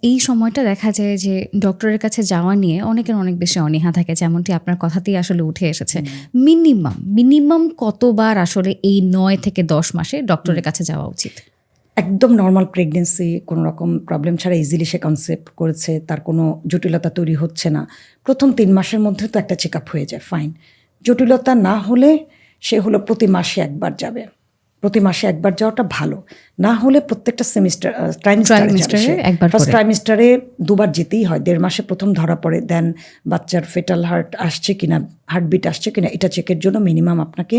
এই সময়টা দেখা যায় যে ডক্টরের কাছে যাওয়া নিয়ে অনেকের অনেক বেশি অনীহা থাকে, যেমনটি আপনার কথাতেই আসলে উঠে এসেছে। মিনিমাম কতবার আসলে এই 9 থেকে 10 মাসে ডক্টরের কাছে যাওয়া উচিত? একদম নর্মাল প্রেগনেন্সি, কোনো রকম প্রবলেম ছাড়া ইজিলি সে কনসেপ্ট করেছে, তার কোনো জটিলতা তৈরি হচ্ছে না, প্রথম 3 মাসের মধ্যে তো একটা চেক আপ হয়ে যায়, ফাইন। জটিলতা না হলে সে হলো প্রতি মাসে একবার যাবে, প্রতি মাসে একবার যাওয়াটা ভালো। না হলে প্রত্যেকটা সেমিস্টার ট্রাইমিস্টারে একবার ফার্স্ট করে। ট্রাইমিস্টারে 2 বার যেতেই হয়। 1.5 মাসে প্রথম ধরা পড়ে, দেন বাচ্চার ফেটাল হার্ট আসছে কিনা, হার্টবিট আসছে কিনা, এটা চেকের জন্য মিনিমাম আপনাকে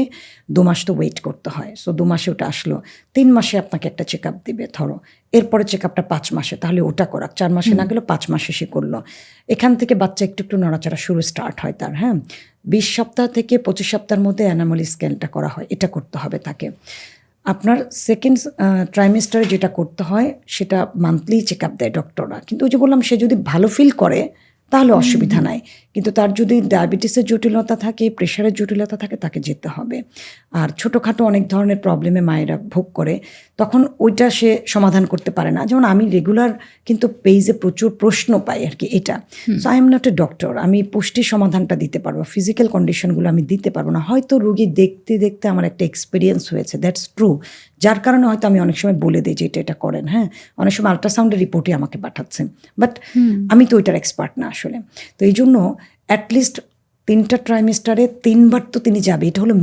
2 মাস তো ওয়েট করতে হয়। সো 2 মাসে ওটা আসলো, 3 মাসে আপনাকে একটা চেক আপ দিবে ধরো, এরপরে চেক আপটা 5 মাসে, তাহলে ওটা করাক। 4 মাসে না গেলেও 5 মাসে সে করলো। এখান থেকে বাচ্চা একটু একটু নড়াচড়া শুরু স্টার্ট হয় তার। হ্যাঁ, 20 সপ্তাহ থেকে 25 সপ্তাহের মধ্যে অ্যানামলি স্ক্যানটা করা হয়, এটা করতে হবে তাকে। আপনার সেকেন্ড ট্রাইমেস্টারে যেটা করতে হয় সেটা মান্থলি চেক আপ দেয় ডক্টররা। কিন্তু ওই যে বললাম, সে যদি ভালো ফিল করে তাহলে অসুবিধা নাই, কিন্তু তার যদি ডায়াবেটিসের জটিলতা থাকে, প্রেশারের জটিলতা থাকে, তাকে যেতে হবে। আর ছোটোখাটো অনেক ধরনের প্রবলেমে মায়েরা ভোগ করে, তখন ওইটা সে সমাধান করতে পারে না। যেমন আমি রেগুলার কিন্তু পেজে প্রচুর প্রশ্ন পাই আর কি, এটা। So I am not a doctor, আমি পুষ্টির সমাধানটা দিতে পারবো, ফিজিক্যাল কন্ডিশনগুলো আমি দিতে পারবো না। হয়তো রুগী দেখতে দেখতে আমার একটা এক্সপিরিয়েন্স হয়েছে, দ্যাটস ট্রু, যার কারণে হয়তো আমি অনেক সময় বলে দিই যে এটা করেন। হ্যাঁ, অনেক সময় আল্ট্রাসাউন্ডের রিপোর্টই আমাকে পাঠাচ্ছেন, বাট আমি তো ওইটার এক্সপার্ট না আসলে। তো এই জন্য অ্যাটলিস্ট 3টা ট্রাইমেস্টারে 3 বার তো তিনি যাবে, এটা হলো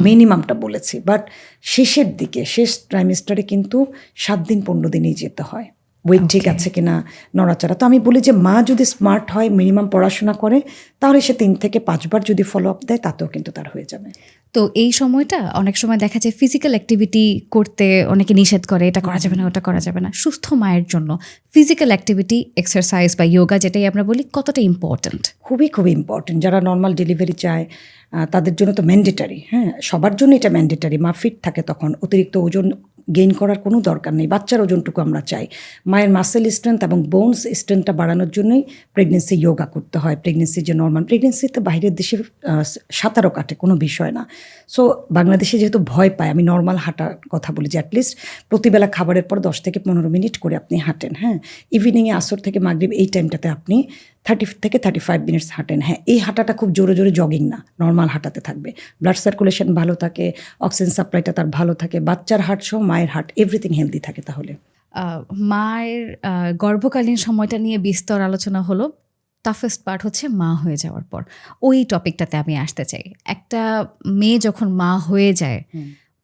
মিনিমামটা বলেছি। বাট শেষের দিকে, শেষ ট্রাইমেস্টারে কিন্তু 7 দিন 15 দিনেই যেতে হয়, ওয়েট ঠিক আছে কিনা, নড়াচড়া। তো আমি বলি যে মা যদি স্মার্ট হয়, মিনিমাম পড়াশোনা করে, তাহলে সে 3 থেকে 5 বার যদি ফলো আপ দেয়, তাতেও কিন্তু তার হয়ে যাবে। তো এই সময়টা অনেক সময় দেখা যায় ফিজিক্যাল অ্যাক্টিভিটি করতে অনেকে নিষেধ করে, এটা করা যাবে না, ওটা করা যাবে না। সুস্থ মায়ের জন্য ফিজিক্যাল অ্যাক্টিভিটি, এক্সারসাইজ বা যোগা যেটাই আমরা বলি, কতটা ইম্পর্ট্যান্ট? খুবই খুবই ইম্পর্টেন্ট। যারা নর্মাল ডেলিভারি চায় তাদের জন্য তো ম্যান্ডেটারি। হ্যাঁ, সবার জন্য এটা ম্যান্ডেটারি। মা ফিট থাকে তখন, অতিরিক্ত ওজন গেইন করার কোনো দরকার নেই। বাচ্চার ওজনটুকু আমরা চাই। মায়ের মাসেল স্ট্রেংথ এবং বোনস স্ট্রেংথটা বাড়ানোর জন্যই প্রেগনেন্সি যোগা করতে হয়। প্রেগনেন্সি যে নর্মাল প্রেগনেন্সিতে বাইরের দেশে সাঁতারও কাটে, কোনো বিষয় না। সো বাংলাদেশে যেহেতু ভয় পায়, আমি নর্মাল হাঁটার কথা বলি যে অ্যাটলিস্ট প্রতিবেলা খাবারের পর 10 থেকে 15 মিনিট করে আপনি হাঁটেন। হ্যাঁ, ইভিনিংয়ে আসর থেকে মাগরিব এই টাইমটাতে আপনি 30 থেকে 35 মিনিটস হাঁটেন। হ্যাঁ, এই হাঁটাটা খুব জোরে জোরে জগিং না, নর্মাল হাঁটাতে থাকবে। ব্লাড সার্কুলেশন ভালো থাকে, অক্সিজেন সাপ্লাইটা তার ভালো থাকে, বাচ্চার হার্ট সহ মায়ের হার্ট এভরিথিং হেলদি থাকে। তাহলে মায়ের গর্ভকালীন সময়টা নিয়ে বিস্তর আলোচনা হলো। টাফেস্ট পার্ট হচ্ছে মা হয়ে যাওয়ার পর, ওই টপিকটাতে আমি আসতে চাই। একটা মেয়ে যখন মা হয়ে যায়,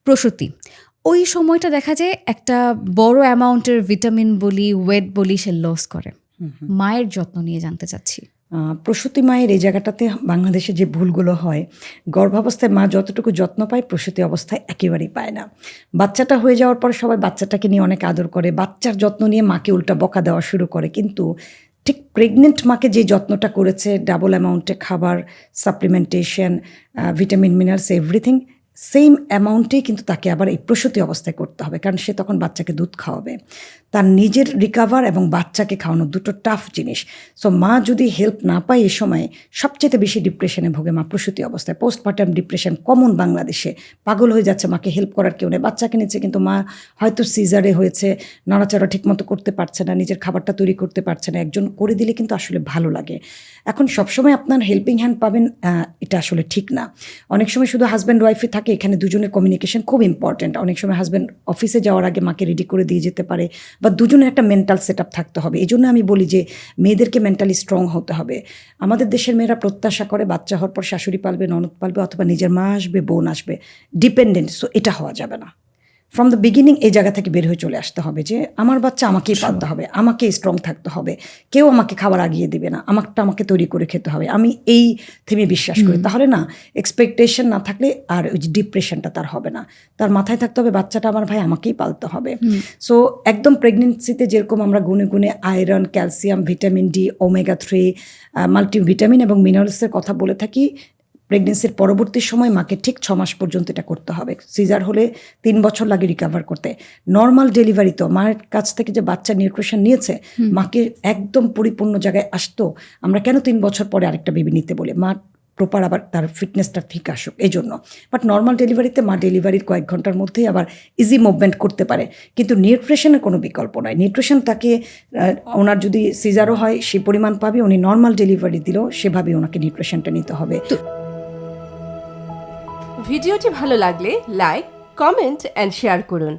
প্রসূতি, ওই সময়টা দেখা যায় একটা বড় অ্যামাউন্টের ভিটামিন বলি, ওয়েট বলি, সে লস করে। মায়ের যত্ন নিয়ে জানতে চাচ্ছি। প্রসূতি মায়ের এই জায়গাটাতে বাংলাদেশে যে ভুলগুলো হয়, গর্ভাবস্থায় মা যতটুকু যত্ন পায়, প্রসূতি অবস্থায় একেবারেই পায় না। বাচ্চাটা হয়ে যাওয়ার পর সবাই বাচ্চাটাকে নিয়ে অনেক আদর করে, বাচ্চার যত্ন নিয়ে মাকে উল্টা বকা দেওয়া শুরু করে। কিন্তু ঠিক প্রেগনেন্ট মাকে যে যত্নটা করেছে, ডাবল অ্যামাউন্টে খাবার, supplementation, vitamin, minerals, everything same অ্যামাউন্টেই কিন্তু তাকে আবার এই প্রসূতি অবস্থায় করতে হবে, কারণ সে তখন বাচ্চাকে দুধ খাওয়াবে। তার নিজের রিকাভার এবং বাচ্চাকে খাওয়ানো দুটো টাফ জিনিস। সো মা যদি হেল্প না পায় এই সময়, সবচেয়ে বেশি ডিপ্রেশনে ভোগে মা প্রসূতি অবস্থায়। পোস্টপার্টাম ডিপ্রেশন কমন বাংলাদেশে, পাগল হয়ে যাচ্ছে, মাকে হেল্প করার কেউ নেই। বাচ্চাকে নিচ্ছে কিন্তু মা হয়তো সিজারে হয়েছে, নড়াচড়া ঠিকমতো করতে পারছে না, নিজের খাবারটা তৈরি করতে পারছে না। একজন করে দিলে কিন্তু আসলে ভালো লাগে। এখন সবসময় আপনার হেল্পিং হ্যান্ড পাবেন এটা আসলে ঠিক না। অনেক সময় শুধু হাজব্যান্ড ওয়াইফে থাকে, এখানে দুজনের কমিউনিকেশন খুব ইম্পর্টেন্ট। অনেক সময় হাজব্যান্ড অফিসে যাওয়ার আগে মাকে রেডি করে দিয়ে যেতে পারে, বা দুজনের একটা মেন্টাল সেট আপ থাকতে হবে। এই জন্য আমি বলি যে মেয়েদেরকে মেন্টালি স্ট্রং হতে হবে। আমাদের দেশের মেয়েরা প্রত্যাশা করে বাচ্চা হওয়ার পর শাশুড়ি পালবে, ননদ পালবে, অথবা নিজের মা আসবে, বোন আসবে, ডিপেন্ডেন্ট। সো এটা হওয়া যাবে না। ফ্রম দ্য বিগিনিং এই জায়গা থেকে বের হয়ে চলে আসতে হবে যে আমার বাচ্চা আমাকেই পালতে হবে, আমাকেই স্ট্রং থাকতে হবে, কেউ আমাকে খাবার আগিয়ে দেবে না, আমাকে তৈরি করে খেতে হবে। আমি এই থেমে বিশ্বাস করি। তাহলে না, এক্সপেকটেশন না থাকলে আর ওই যে ডিপ্রেশনটা তার হবে না। তার মাথায় থাকতে হবে বাচ্চাটা আমার ভাই, আমাকেই পালতে হবে। সো একদম প্রেগনেন্সিতে যেরকম আমরা গুনে গুনে iron, calcium, vitamin D, omega 3, multivitamin এবং মিনারেলসের কথা বলে থাকি, প্রেগনেন্সির পরবর্তী সময় মাকে ঠিক 6 মাস পর্যন্ত এটা করতে হবে। সিজার হলে 3 বছর লাগে রিকভার করতে। নর্মাল ডেলিভারি তো মায়ের কাছ থেকে যে বাচ্চা নিউট্রিশন নিয়েছে, মাকে একদম পরিপূর্ণ জায়গায় আসতো। আমরা কেন 3 বছর পরে আরেকটা বেবি নিতে বলে? মা প্রপার আবার তার ফিটনেসটা ঠিক আসুক এই জন্য। বাট নর্মাল ডেলিভারিতে মা ডেলিভারির কয়েক ঘন্টার মধ্যেই আবার ইজি মুভমেন্ট করতে পারে, কিন্তু নিউট্রিশনের কোনো বিকল্প নাই। নিউট্রিশন তাকে ওনার যদি সিজারও হয় সেই পরিমাণ পাবে, উনি নর্মাল ডেলিভারি দিলেও সেভাবে ওনাকে নিউট্রিশনটা নিতে হবে। ভিডিওটি ভালো লাগলে লাইক, কমেন্ট অ্যান্ড শেয়ার করুন।